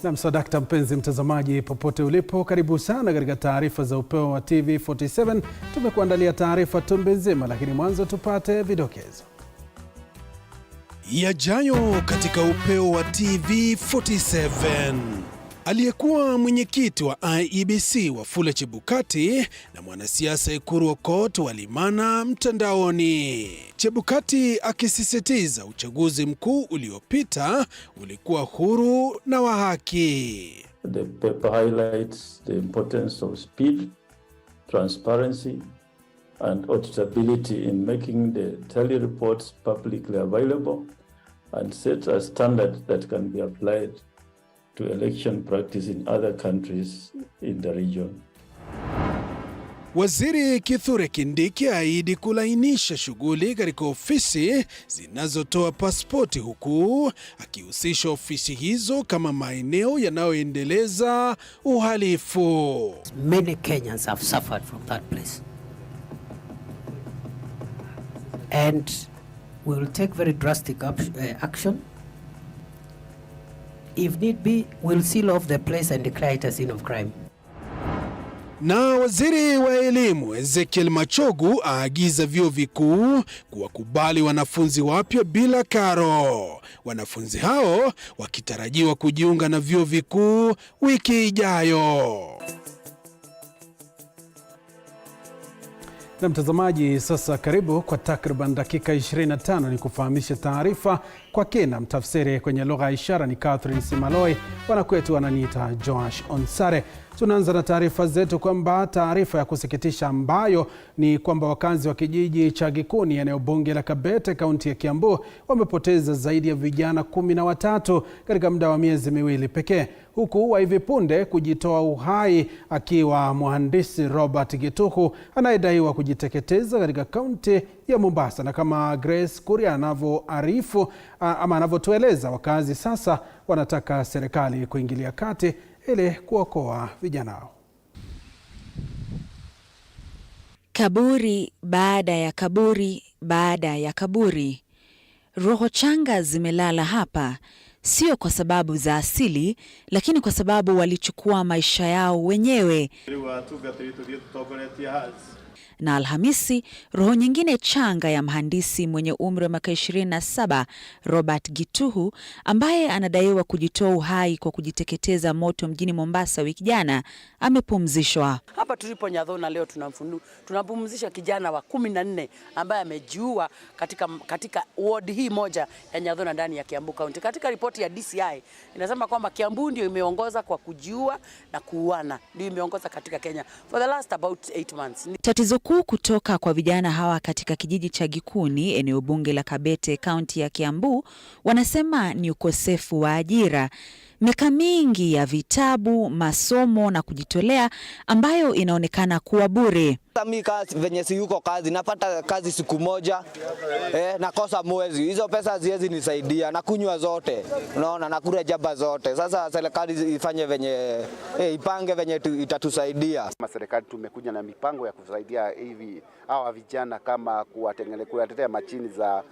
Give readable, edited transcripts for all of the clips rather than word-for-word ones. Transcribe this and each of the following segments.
Na msadakta mpenzi mtazamaji popote ulipo, karibu sana katika taarifa za upeo wa TV47. Tumekuandalia taarifa tumbe nzima, lakini mwanzo tupate vidokezo. Yajayo katika upeo wa TV47. Aliyekuwa mwenyekiti wa IEBC Wafula CHEBUKATI na mwanasiasa AUKOT walimana mtandaoni. CHEBUKATI akisisitiza uchaguzi mkuu uliopita ulikuwa huru na wa haki. The paper highlights the importance of speed, transparency and auditability in making the tally reports publicly available and set a standard that can be applied to election practice in other countries in the region. Waziri Kithure Kindiki aahidi kulainisha shughuli katika ofisi zinazotoa pasipoti, huku akihusisha ofisi hizo kama maeneo yanayoendeleza uhalifu. Many Kenyans have suffered from that place. And we will take very drastic action. If need be, we'll seal off the place and declare it a scene of crime. Na waziri wa elimu Ezekiel Machogu aagiza vyuo vikuu kuwakubali wanafunzi wapya bila karo. Wanafunzi hao wakitarajiwa kujiunga na vyuo vikuu wiki ijayo. Na mtazamaji, sasa karibu kwa takriban dakika 25 ni kufahamisha taarifa kwa kina. Mtafsiri kwenye lugha ya ishara ni Catherine Simaloi, wanakwetu wananiita Joash Onsare. Tunaanza na taarifa zetu kwamba taarifa ya kusikitisha ambayo ni kwamba wakazi wa kijiji cha Gikuni eneo bunge la Kabete kaunti ya Kiambu wamepoteza zaidi ya vijana 13 katika muda wa miezi miwili pekee, huku wa hivi punde kujitoa uhai akiwa mhandisi Robert Gituhu anayedaiwa kujiteketeza katika kaunti ya Mombasa. Na kama Grace Kuria anavyoarifu ama anavyotueleza, wakazi sasa wanataka serikali kuingilia kati ili kuokoa vijana hao. Kaburi baada ya kaburi baada ya kaburi, roho changa zimelala hapa, sio kwa sababu za asili, lakini kwa sababu walichukua maisha yao wenyewe. Na Alhamisi, roho nyingine changa ya mhandisi mwenye umri wa miaka 27 Robert Gituhu, ambaye anadaiwa kujitoa uhai kwa kujiteketeza moto mjini Mombasa wiki jana, amepumzishwa. Hapa tulipo Nyadhona leo tunapumzisha kijana wa 14 ambaye amejiua katika ward hii moja ya Nyadhona ndani ya Kiambu County. Katika ripoti ya DCI inasema kwamba Kiambu ndio imeongoza kwa kujiua na kuuana, ndio imeongoza katika Kenya for the last about 8 months. Tatizo kuu kutoka kwa vijana hawa katika kijiji cha Gikuni eneo bunge la Kabete kaunti ya Kiambu wanasema ni ukosefu wa ajira. Miaka mingi ya vitabu, masomo na kujitolea ambayo inaonekana kuwa bure. Mimi kazi venye si yuko kazi, napata kazi siku moja, nakosa mwezi. Hizo pesa haziwezi nisaidia, na kunywa zote, unaona, na kula jaba zote. Sasa serikali ifanye venye ipange venye itatusaidia. Kama serikali tumekuja na mipango ya kusaidia hivi hawa vijana, kama kuwatetea machini za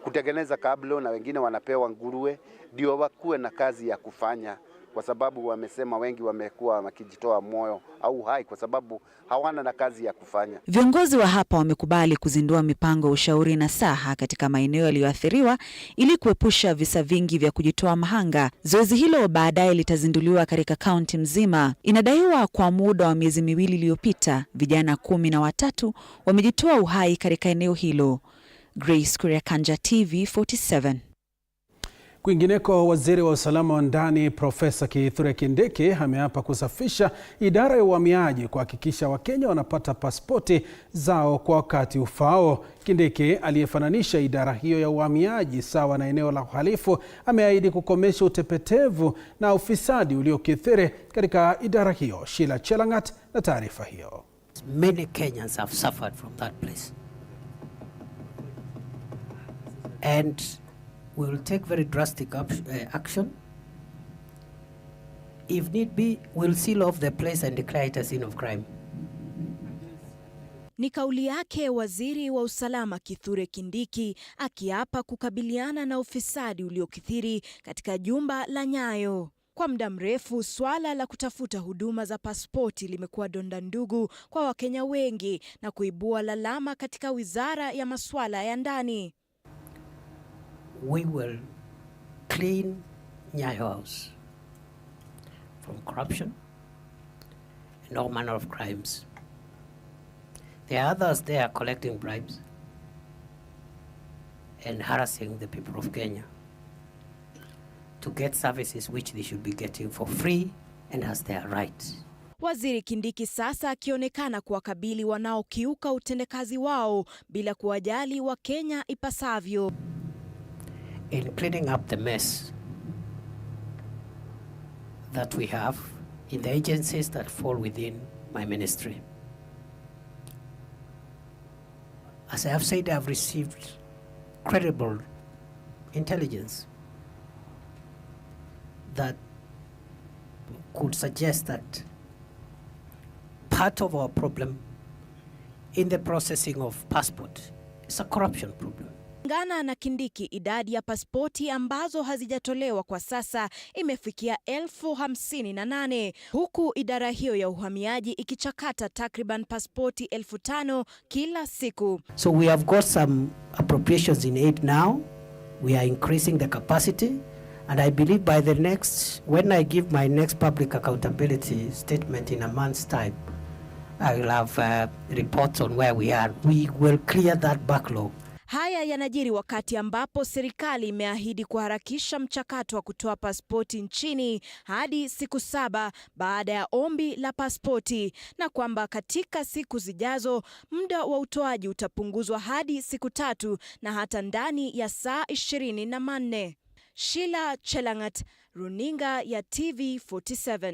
kutengeneza kablo, na wengine wanapewa nguruwe ndio wakuwe na kazi ya kufanya, kwa sababu wamesema wengi wamekuwa wakijitoa moyo au hai kwa sababu hawana na kazi ya kufanya. Viongozi wa hapa wamekubali kuzindua mipango ya ushauri na saha katika maeneo yaliyoathiriwa ili kuepusha visa vingi vya kujitoa mahanga. Zoezi hilo baadaye litazinduliwa katika kaunti mzima. Inadaiwa kwa muda wa miezi miwili iliyopita vijana 13 wamejitoa uhai katika eneo hilo. Grace Kuria, TV47. Kwingineko, waziri wa usalama wa ndani Profesa Kithure Kindiki ameapa kusafisha idara ya uhamiaji kuhakikisha Wakenya wanapata pasipoti zao kwa wakati ufao. Kindiki, aliyefananisha idara hiyo ya uhamiaji sawa na eneo la uhalifu, ameahidi kukomesha utepetevu na ufisadi uliokithiri katika idara hiyo. Sheila Chelangat na taarifa hiyo. Many Kenyans have suffered from that place. And we will take very drastic action. If need be, we'll seal off the place and declare it a scene of crime. Ni kauli yake waziri wa usalama Kithure Kindiki akiapa kukabiliana na ufisadi uliokithiri katika jumba la Nyayo. Kwa muda mrefu, swala la kutafuta huduma za pasipoti limekuwa donda ndugu kwa Wakenya wengi na kuibua lalama katika Wizara ya Masuala ya Ndani. We will clean Nyayo House from corruption and all manner of crimes. There are others there collecting bribes and harassing the people of Kenya to get services which they should be getting for free and as their right. Waziri Kindiki sasa akionekana kuwakabili wanaokiuka utendakazi wao bila kuwajali wa Kenya ipasavyo. In cleaning up the mess that we have in the agencies that fall within my ministry. As I have said, I have received credible intelligence that could suggest that part of our problem in the processing of passport is a corruption problem. Kulingana na Kindiki, idadi ya pasipoti ambazo hazijatolewa kwa sasa imefikia 58,000, huku idara hiyo ya uhamiaji ikichakata takriban pasipoti 5,000 kila siku. So we have got some appropriations in aid now. We are increasing the capacity, and I believe by the next, when I give my next public accountability statement in a month's time, I will have reports on where we are. We will clear that backlog. Haya yanajiri wakati ambapo serikali imeahidi kuharakisha mchakato wa kutoa pasipoti nchini hadi siku 7 baada ya ombi la pasipoti, na kwamba katika siku zijazo muda wa utoaji utapunguzwa hadi siku 3 na hata ndani ya saa 24. Sheila Chelangat, Runinga ya TV47.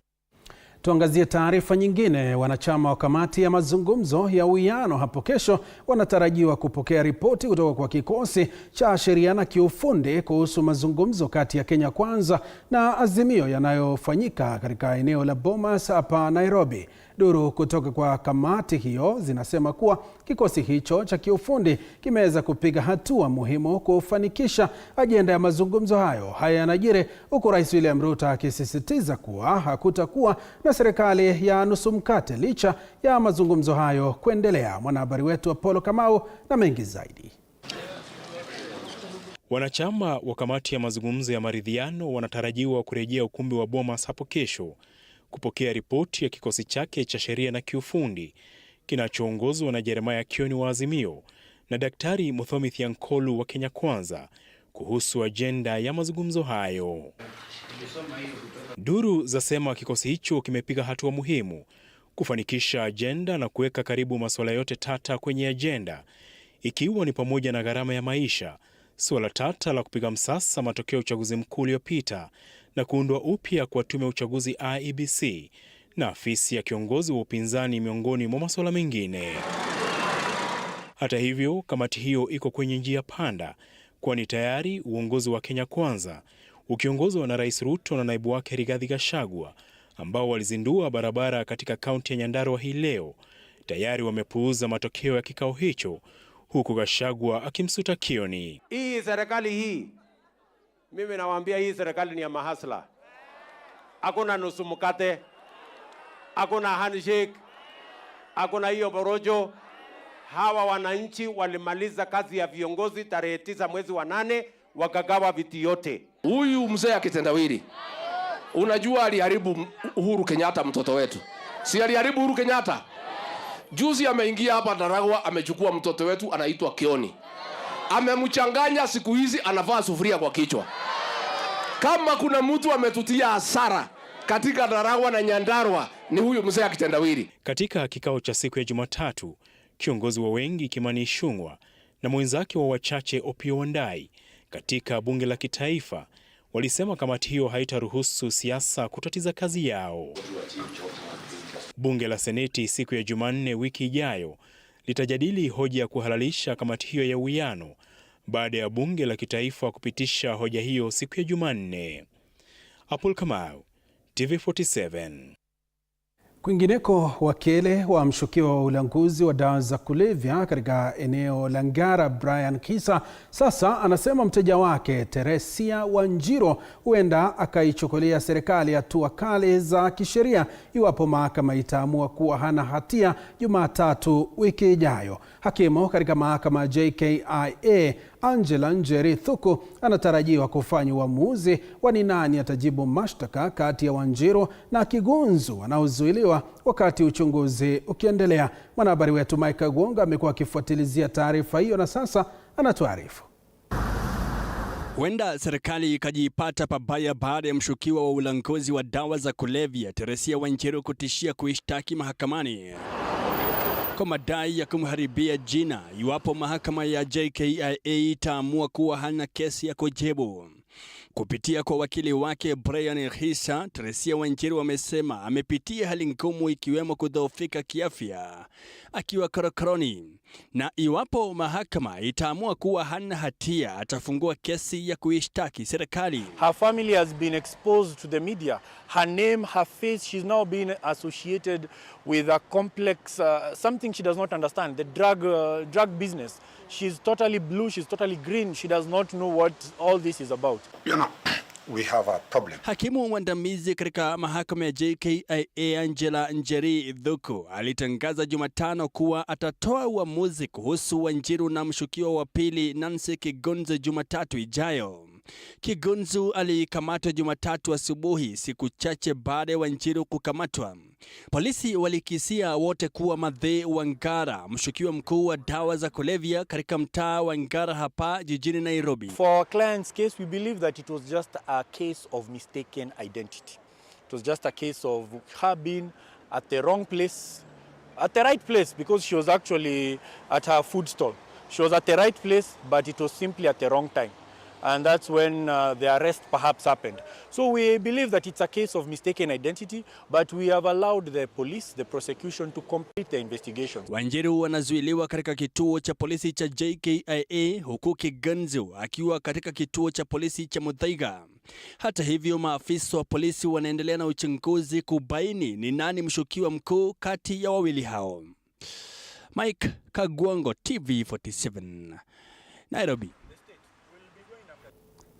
Tuangazie taarifa nyingine. Wanachama wa kamati ya mazungumzo ya uwiano hapo kesho wanatarajiwa kupokea ripoti kutoka kwa kikosi cha sheria na kiufundi kuhusu mazungumzo kati ya Kenya Kwanza na Azimio yanayofanyika katika eneo la Bomas hapa Nairobi. Duru kutoka kwa kamati hiyo zinasema kuwa kikosi hicho cha kiufundi kimeweza kupiga hatua muhimu kufanikisha ajenda ya mazungumzo hayo. Haya yanajiri huku Rais William Ruto akisisitiza kuwa hakutakuwa na serikali ya nusu mkate licha ya mazungumzo hayo kuendelea. Mwanahabari wetu Apollo Kamau na mengi zaidi. Wanachama wa kamati ya mazungumzo ya maridhiano wanatarajiwa kurejea ukumbi wa Bomas hapo kesho kupokea ripoti ya kikosi chake cha sheria na kiufundi kinachoongozwa na Jeremiah Kioni wa Azimio na Daktari Muthomi Thiankolu wa Kenya Kwanza kuhusu ajenda ya mazungumzo hayo. Duru zasema kikosi hicho kimepiga hatua muhimu kufanikisha ajenda na kuweka karibu masuala yote tata kwenye ajenda, ikiwa ni pamoja na gharama ya maisha, suala tata la kupiga msasa matokeo ya uchaguzi mkuu uliopita na kuundwa upya kwa tume ya uchaguzi IEBC na afisi ya kiongozi wa upinzani miongoni mwa masuala mengine. Hata hivyo, kamati hiyo iko kwenye njia panda, kwani tayari uongozi wa Kenya Kwanza ukiongozwa na Rais Ruto na naibu wake Rigathi Gachagua ambao walizindua barabara katika kaunti ya Nyandarua hii leo tayari wamepuuza matokeo ya kikao hicho, huku Gachagua akimsuta Kioni. Hii serikali hii, mimi nawaambia hii serikali ni ya mahasla. Hakuna nusu mkate, hakuna handshake, hakuna hiyo borojo. Hawa wananchi walimaliza kazi ya viongozi tarehe 9 mwezi wa 8 wakagawa viti yote. Huyu mzee akitendawili, unajua aliharibu Uhuru Kenyatta mtoto wetu. Si aliharibu Uhuru Kenyatta? Juzi ameingia hapa Daragwa, amechukua mtoto wetu anaitwa Kioni. Amemchanganya, siku hizi anavaa sufuria kwa kichwa. Kama kuna mtu ametutia hasara katika Daragwa na Nyandarua ni huyu mzee akitendawili. Katika kikao cha siku ya Jumatatu, kiongozi wa wengi Kimani Ichung'wah na mwenzake wa wachache Opiyo Wandayi katika bunge la kitaifa walisema kamati hiyo haitaruhusu siasa kutatiza kazi yao. Bunge la Seneti siku ya Jumanne wiki ijayo litajadili hoja ya kuhalalisha kamati hiyo ya uwiano baada ya bunge la kitaifa kupitisha hoja hiyo siku ya Jumanne. Apollo Kamau, TV47. Kwingineko, wakili wa mshukiwa wa ulanguzi wa dawa za kulevya katika eneo la NGARA Brian Kisa sasa anasema mteja wake Teresia Wanjiro huenda akaichukulia serikali hatua kali za kisheria iwapo mahakama itaamua kuwa hana hatia Jumatatu wiki ijayo. Hakimu katika mahakama JKIA Angela Njeri Thuku anatarajiwa kufanya uamuzi wa ni nani atajibu mashtaka kati ya Wanjiro na Kigunzu wanaozuiliwa wakati uchunguzi ukiendelea. Mwanahabari wetu Mike Gonga amekuwa akifuatilizia taarifa hiyo na sasa anatuarifu. Huenda serikali ikajipata pabaya baada ya mshukiwa wa ulanguzi wa dawa za kulevya Teresia Wanjiro kutishia kuishtaki mahakamani kwa madai ya kumharibia jina iwapo mahakama ya JKIA itaamua kuwa hana kesi ya kujibu. Kupitia kwa wakili wake Brian Kisa, Teresia Wanjiro amesema amepitia hali ngumu ikiwemo kudhoofika kiafya akiwa korokoroni, na iwapo mahakama itaamua kuwa hana hatia atafungua kesi ya kuishtaki serikali. Her family has been exposed to the media. Her name, her face, she's now been associated with a complex something she does not understand, the drug business. She's totally blue, she's totally green. She does not know what all this is about. You know, we have a problem. Hakimu mwandamizi katika mahakama ya JKIA Angela Njeri Thuku alitangaza Jumatano kuwa atatoa uamuzi kuhusu Wanjiro na mshukiwa wa pili Nancy Kigunzu Jumatatu ijayo. Kigunzu alikamatwa Jumatatu asubuhi, siku chache baada ya Wanjiro kukamatwa. Polisi walikisia wote kuwa MATHEE wa NGARA, mshukiwa mkuu wa dawa za kulevya katika mtaa wa NGARA hapa jijini Nairobi. For our client's case, we believe that it was just a case of mistaken identity. It was just a case of her being at the wrong place, at the right place, because she was actually at her food stall. She was at the right place, but it was simply at the wrong time. And that's when the arrest perhaps happened. So we believe that it's a case of mistaken identity, but we have allowed the police, the prosecution, to complete the investigation. Wanjiro wanazuiliwa katika kituo cha polisi cha JKIA huku Kigunzu akiwa katika kituo cha polisi cha Muthaiga. Hata hivyo, maafisa wa polisi wanaendelea na uchunguzi kubaini ni nani mshukiwa mkuu kati ya wawili hao. Mike Kagwango, TV47, Nairobi.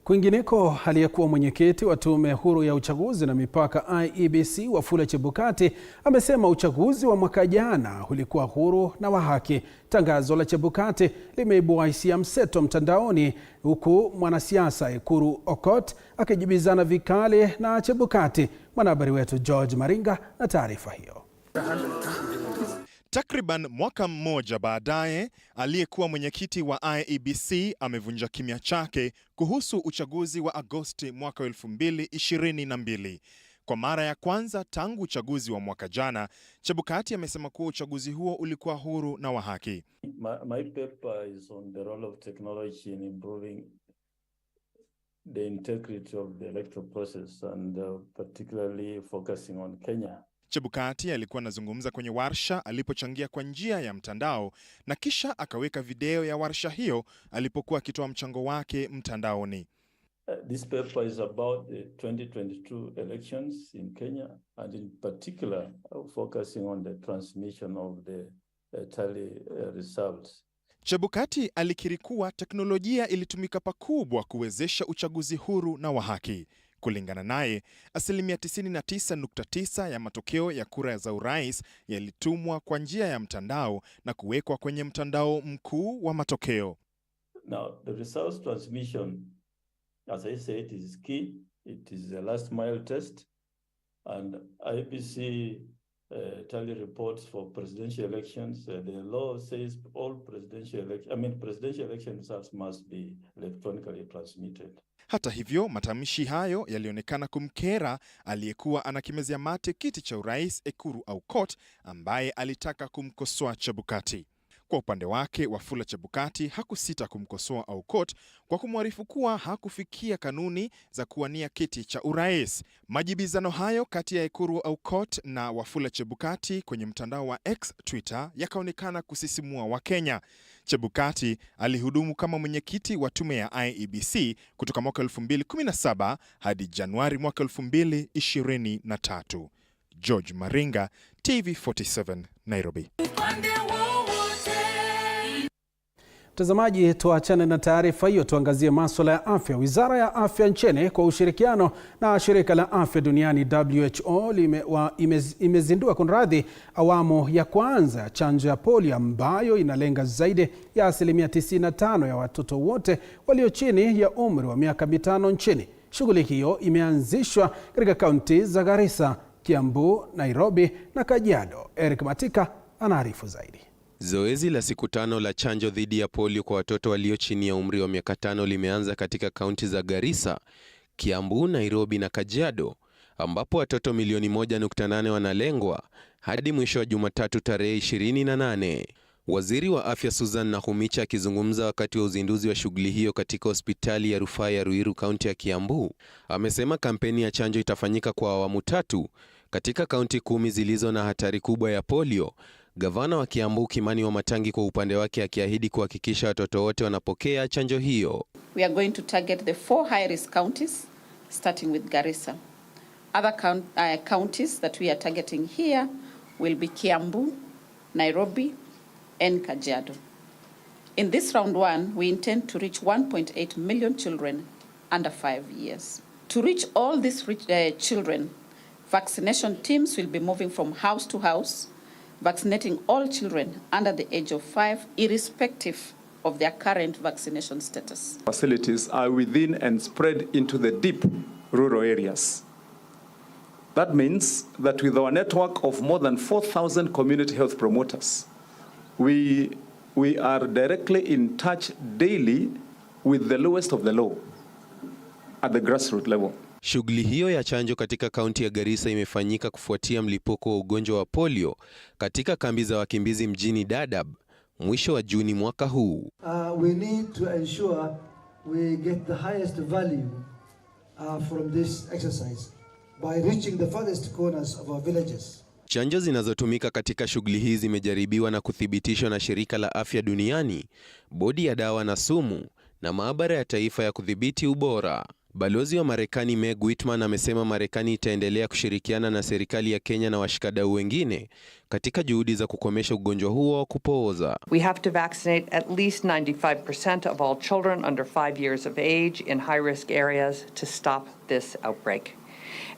Kwingineko, aliyekuwa mwenyekiti wa tume huru ya uchaguzi na mipaka IEBC Wafula Chebukati amesema uchaguzi wa mwaka jana ulikuwa huru na wa haki. Tangazo la Chebukati limeibua hisia mseto mtandaoni, huku mwanasiasa Ekuru Aukot akijibizana vikali na Chebukati. Mwanahabari wetu George Maringa na taarifa hiyo. Takriban mwaka mmoja baadaye, aliyekuwa mwenyekiti wa IEBC amevunja kimya chake kuhusu uchaguzi wa Agosti mwaka 2022. Kwa mara ya kwanza tangu uchaguzi wa mwaka jana, Chebukati amesema kuwa uchaguzi huo ulikuwa huru na wa haki. My paper is on the role of technology in improving the integrity of the electoral process and particularly focusing on Kenya. Chebukati alikuwa anazungumza kwenye warsha alipochangia kwa njia ya mtandao na kisha akaweka video ya warsha hiyo alipokuwa akitoa mchango wake mtandaoni. This paper is about the 2022 elections in Kenya and in particular focusing on the transmission of the tally results. Chebukati alikiri kuwa teknolojia ilitumika pakubwa kuwezesha uchaguzi huru na wa haki. Kulingana naye, 99.9% ya matokeo ya kura za urais yalitumwa kwa njia ya mtandao na kuwekwa kwenye mtandao mkuu wa matokeo. Now, the results transmission, as I said, is key. It is the last mile test, and IEBC tally reports for presidential elections. The law says all presidential election results must be electronically transmitted. Hata hivyo, matamshi hayo yalionekana kumkera aliyekuwa anakimezea mate kiti cha urais Ekuru Aukot, ambaye alitaka kumkosoa Chebukati. Kwa upande wake, Wafula Chebukati hakusita kumkosoa Aukot kwa kumwarifu kuwa hakufikia kanuni za kuwania kiti cha urais. Majibizano hayo kati ya Ekuru Aukot na Wafula Chebukati kwenye mtandao wa X Twitter yakaonekana kusisimua Wakenya. Chebukati alihudumu kama mwenyekiti wa tume ya IEBC kutoka mwaka 2017 hadi Januari mwaka 2023. George Maringa, TV47, Nairobi. Mtazamaji, tuachane na taarifa hiyo, tuangazie masuala ya afya. Wizara ya Afya nchini kwa ushirikiano na Shirika la Afya Duniani WHO imezindua awamu ya kwanza ya chanjo ya polio ambayo inalenga zaidi ya 95% ya watoto wote walio chini ya umri wa miaka 5 nchini. Shughuli hiyo imeanzishwa katika kaunti za Garissa, Kiambu, Nairobi na Kajiado. Eric Matika anaarifu zaidi. Zoezi la siku 5 la chanjo dhidi ya polio kwa watoto walio chini ya umri wa miaka 5 limeanza katika kaunti za Garissa, Kiambu, Nairobi na Kajiado, ambapo watoto milioni 1.8 wanalengwa hadi mwisho wa Jumatatu tarehe 28. Waziri wa Afya Susan Nakhumicha akizungumza wakati wa uzinduzi wa shughuli hiyo katika hospitali ya rufaa ya Ruiru, kaunti ya Kiambu, amesema kampeni ya chanjo itafanyika kwa awamu 3 katika kaunti 10 zilizo na hatari kubwa ya polio. Gavana wa Kiambu Kimani Wamatangi kwa upande wake akiahidi kuhakikisha watoto wote wanapokea chanjo hiyo. We are going to target the 4 high risk counties starting with Garissa. Other counties that we are targeting here will be Kiambu, Nairobi and Kajiado. In this round 1, we intend to reach 1.8 million children under 5 years. To reach all these children, vaccination teams will be moving from house to house, vaccinating all children under the age of 5, irrespective of their current vaccination status. Facilities are within and spread into the deep rural areas. That means that with our network of more than 4,000 community health promoters, we are directly in touch daily with the lowest of the low at the grassroots level. Shughuli hiyo ya chanjo katika kaunti ya Garissa imefanyika kufuatia mlipuko wa ugonjwa wa polio katika kambi za wakimbizi mjini Dadaab mwisho wa Juni mwaka huu. We need to ensure we get the highest value from this exercise by reaching the farthest corners of our villages. Chanjo zinazotumika katika shughuli hizi zimejaribiwa na kuthibitishwa na Shirika la Afya Duniani, Bodi ya Dawa na Sumu na Maabara ya Taifa ya Kudhibiti Ubora. Balozi wa Marekani Meg Whitman amesema Marekani itaendelea kushirikiana na serikali ya Kenya na washikadau wengine katika juhudi za kukomesha ugonjwa huo wa kupooza. We have to vaccinate at least 95% of all children under 5 years of age in high-risk areas to stop this outbreak.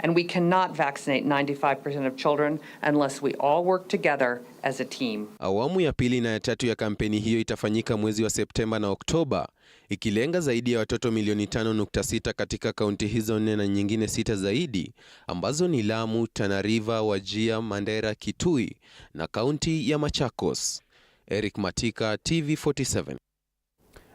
And we cannot vaccinate 95% of children unless we all work together as a team. Awamu ya pili na ya tatu ya kampeni hiyo itafanyika mwezi wa Septemba na Oktoba, ikilenga zaidi ya watoto milioni 5.6 katika kaunti hizo 4 na nyingine 6 zaidi ambazo ni Lamu, Tana River, Wajir, Mandera, Kitui na kaunti ya Machakos. Eric Matika, TV47.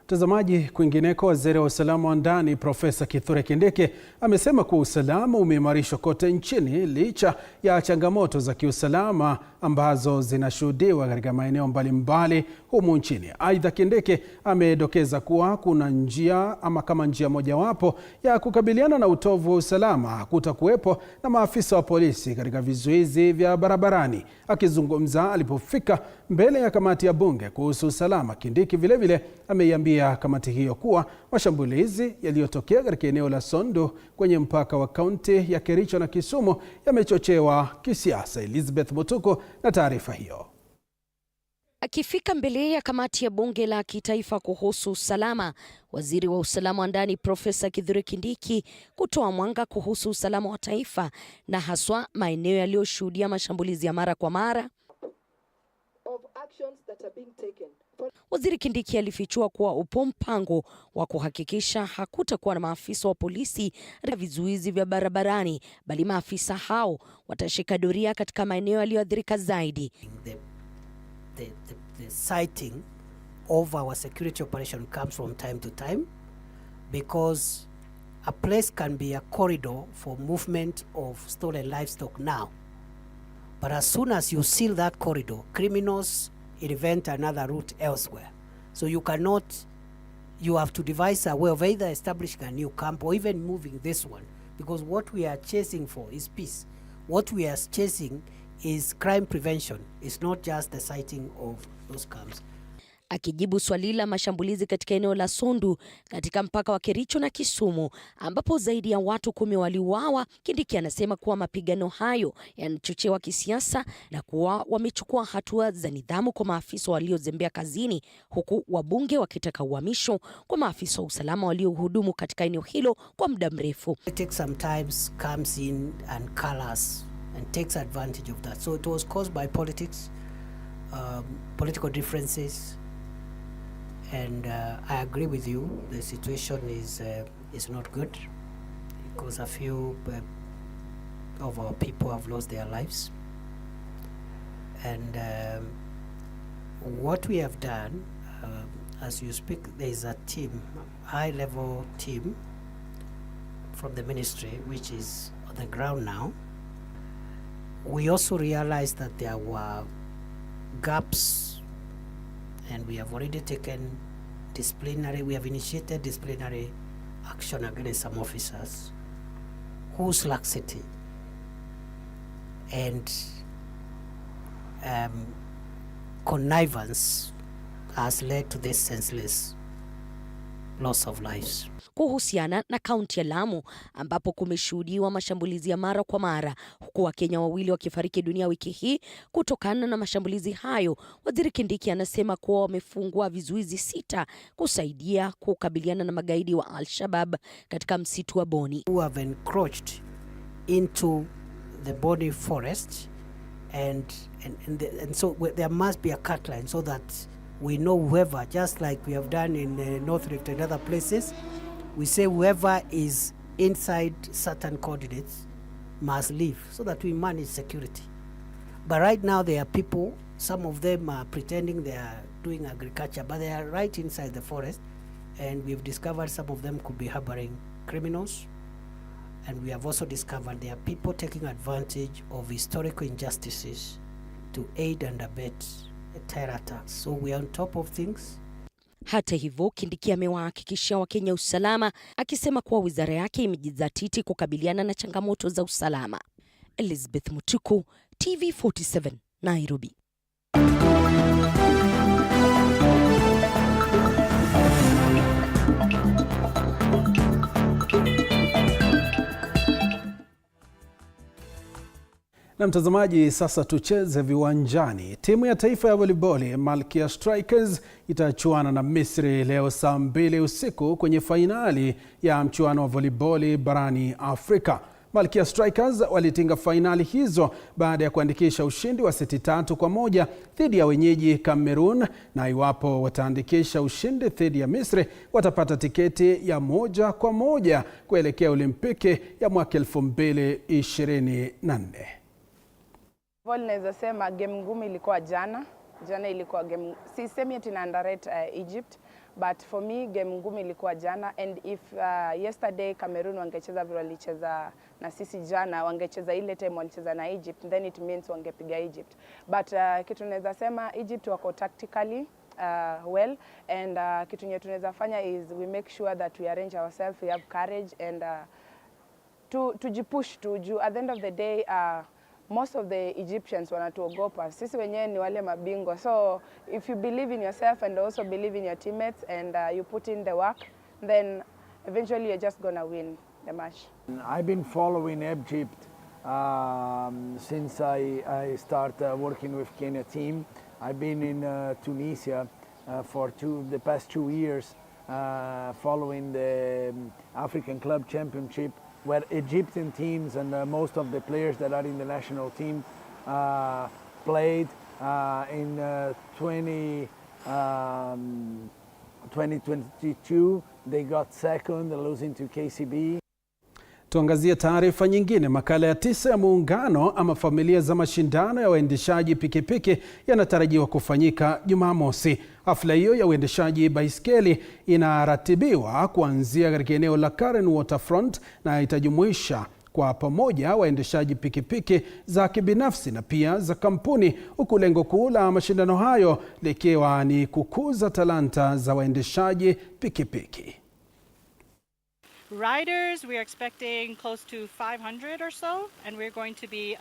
Mtazamaji, kwingineko, waziri wa usalama wa ndani Profesa Kithure Kindiki amesema kuwa usalama umeimarishwa kote nchini licha ya changamoto za kiusalama ambazo zinashuhudiwa katika maeneo mbalimbali humu nchini. Aidha, Kindiki amedokeza kuwa kuna njia kama njia mojawapo ya kukabiliana na utovu wa usalama kutakuwepo na maafisa wa polisi katika vizuizi vya barabarani. Akizungumza alipofika mbele ya kamati ya bunge kuhusu usalama, Kindiki vilevile ameiambia kamati hiyo kuwa mashambulizi yaliyotokea katika eneo la Sondu kwenye mpaka wa kaunti ya Kericho na Kisumu yamechochewa kisiasa. Elizabeth Mutuko na taarifa hiyo. Akifika mbele ya kamati ya bunge la kitaifa kuhusu usalama, waziri wa usalama wa ndani Profesa Kithure Kindiki kutoa mwanga kuhusu usalama wa taifa na haswa maeneo yaliyoshuhudia mashambulizi ya mara kwa mara. Waziri Kindiki alifichua kuwa upo mpango wa kuhakikisha hakutakuwa na maafisa wa polisi katika vizuizi vya barabarani, bali maafisa hao watashika doria katika maeneo yaliyoathirika zaidi. The sighting of our security operation comes from time to time because a place can be a corridor for movement of stolen livestock now. But as soon as you seal that corridor, criminals invent another route elsewhere. So you have to devise a way of either establishing a new camp or even moving this one, because what we are chasing for is peace. What we are chasing is crime prevention. It's not just the sighting of those camps. Akijibu swali la mashambulizi katika eneo la Sondu katika mpaka wa Kericho na Kisumu ambapo zaidi ya watu 10 waliuawa, Kindiki anasema kuwa mapigano hayo yanachochewa kisiasa na kuwa wamechukua hatua za nidhamu kwa maafisa waliozembea kazini, huku wabunge wakitaka uhamisho kwa maafisa wa usalama waliohudumu katika eneo hilo kwa muda mrefu. Politics sometimes comes in and colors and takes advantage of that. So it was caused by politics, political differences, and I agree with you. The situation is not good because a few of our people have lost their lives. And what we have done, as you speak, there is a team, high-level team from the ministry, which is on the ground now. We also realized that there were gaps, and we have already taken we have initiated disciplinary action against some officers whose laxity and connivance has led to this senseless loss of lives. Kuhusiana na kaunti ya Lamu ambapo kumeshuhudiwa mashambulizi ya mara kwa mara, huku Wakenya 2 wakifariki dunia wiki hii kutokana na mashambulizi hayo, Waziri Kindiki anasema kuwa wamefungua vizuizi 6 kusaidia kukabiliana na magaidi wa Al-Shabaab katika msitu wa Boni. Who have encroached into the Boni forest and so there must be a cut line so that we know whoever, just like we have done in North Rift and other places, we say whoever is inside certain coordinates must leave so that we manage security. But right now there are people, some of them are pretending they are doing agriculture, but they are right inside the forest, and we've discovered some of them could be harboring criminals. And we have also discovered there are people taking advantage of historical injustices to aid and abet terror attacks. So we are on top of things. Hata hivyo, Kindiki amewahakikishia Wakenya usalama, akisema kuwa wizara yake imejizatiti kukabiliana na changamoto za usalama. Elizabeth Mutuku, TV47, Nairobi. Na mtazamaji, sasa tucheze viwanjani. Timu ya taifa ya volleyball MALKIA Strikers itachuana na Misri leo saa 2 usiku kwenye fainali ya mchuano wa volleyball barani Afrika. MALKIA Strikers walitinga fainali hizo baada ya kuandikisha ushindi wa seti 3-1 dhidi ya wenyeji Cameroon, na iwapo wataandikisha ushindi dhidi ya Misri watapata tiketi ya 1-1 kuelekea Olimpiki ya mwaka 2024. Naweza sema game ngumu ilikuwa jana ilikuwa game, sisemi ati na underrate Egypt, but for me game ngumu ilikuwa jana, and if yesterday Cameroon wangecheza vile walicheza na sisi jana, wangecheza ile time walicheza na Egypt, then it means wangepiga Egypt. But kitu naweza sema Egypt wako tactically well, and kitu nye tunaweza fanya is we make sure that we arrange ourselves, we have courage, and tujipush to at the end of the day most of the Egyptians wanatuogopa. Sisi wenyewe ni wale mabingwa. So if you believe in yourself and also believe in your teammates and you put in the work, then eventually you're just going to win the match. I've been following Egypt since I started working with Kenya team. I've been in Tunisia for the past 2 years following the African Club Championship, where Egyptian teams and most of the players that are in the national team played in 2022. They got second, losing to KCB. Tuangazie taarifa nyingine. Makala ya 9 ya muungano ama familia za mashindano ya waendeshaji pikipiki yanatarajiwa kufanyika Jumamosi. Hafla hiyo ya uendeshaji baiskeli inaratibiwa kuanzia katika eneo la Karen Waterfront na itajumuisha kwa pamoja waendeshaji pikipiki za kibinafsi na pia za kampuni, huku lengo kuu la mashindano hayo likiwa ni kukuza talanta za waendeshaji pikipiki. Riders, we are expecting close to 500 or so, and we're going to be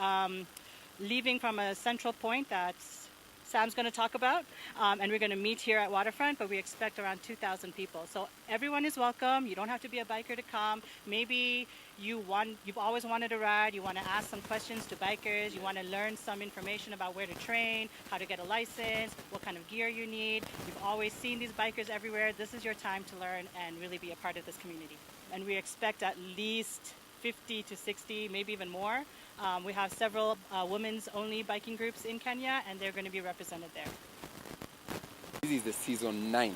leaving from a central point that's Sam's going to talk about, and we're going to meet here at Waterfront, but we expect around 2,000 people. So everyone is welcome. You don't have to be a biker to come. Maybe you've always wanted to ride, you want to ask some questions to bikers, you want to learn some information about where to train, how to get a license, what kind of gear you need. You've always seen these bikers everywhere. This is your time to learn and really be a part of this community. And we expect at least 50 to 60, maybe even more. We have several women's only biking groups in Kenya, and they're going to be represented there. This is the season 9,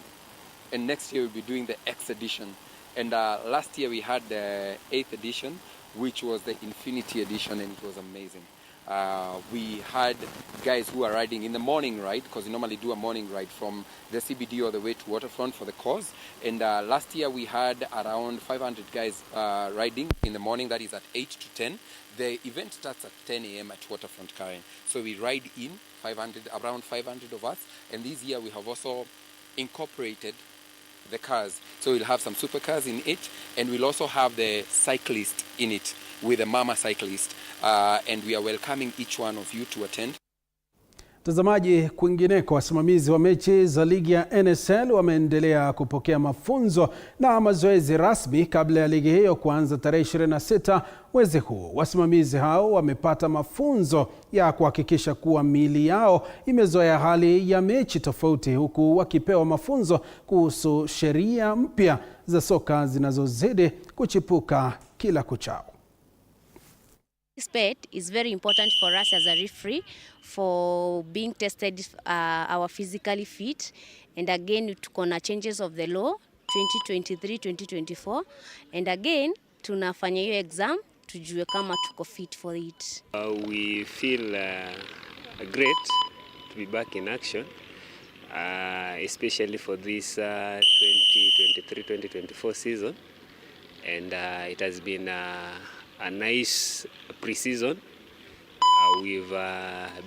and next year we'll be doing the X edition. And last year we had the 8th edition, which was the Infinity edition, and it was amazing. We had guys who are riding in the morning ride, because we normally do a morning ride from the CBD all the way to Waterfront for the cause. And last year we had around 500 guys riding in the morning, that is at 8 to 10. The event starts at 10 a.m. at Waterfront, Karen. So we ride in around 500 of us. And this year we have also incorporated the cars. So we'll have some supercars in it, and we'll also have the cyclist in it with a mama cyclist. And we are welcoming each one of you to attend. Mtazamaji, kwingineko wasimamizi wa mechi za ligi ya NSL wameendelea kupokea mafunzo na mazoezi rasmi kabla ya ligi hiyo kuanza tarehe 26 mwezi huu. Wasimamizi hao wamepata mafunzo ya kuhakikisha kuwa miili yao imezoea hali ya mechi tofauti, huku wakipewa mafunzo kuhusu sheria mpya za soka zinazozidi kuchipuka kila kuchao. This bet is very important for us as a referee for being tested our physically fit, and again tuko na changes of the law 2023-2024, and again tunafanya hiyo exam tujue kama tuko fit for it. We feel great to be back in action, especially for this 2023-2024 season, and it has been a nice pre-season. We've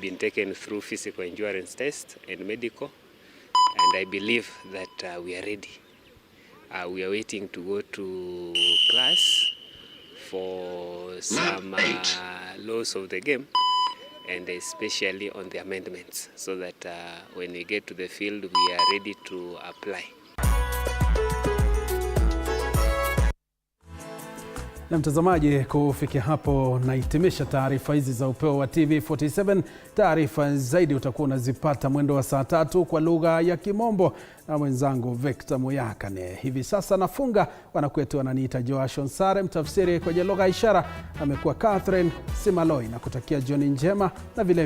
been taken through physical endurance test and medical, and I believe that we are ready. We are waiting to go to class for some laws of the game, and especially on the amendments, so that when we get to the field we are ready to apply. Na mtazamaji, kufikia hapo nahitimisha taarifa hizi za upeo wa TV47. Taarifa zaidi utakuwa unazipata mwendo wa saa 3 kwa lugha ya Kimombo na mwenzangu Victor Moyakane. Hivi sasa nafunga, wanakwetu wananiita Josh Onsare, mtafsiri kwenye lugha ya ishara amekuwa Catherine Simaloi, na kutakia jioni njema na vile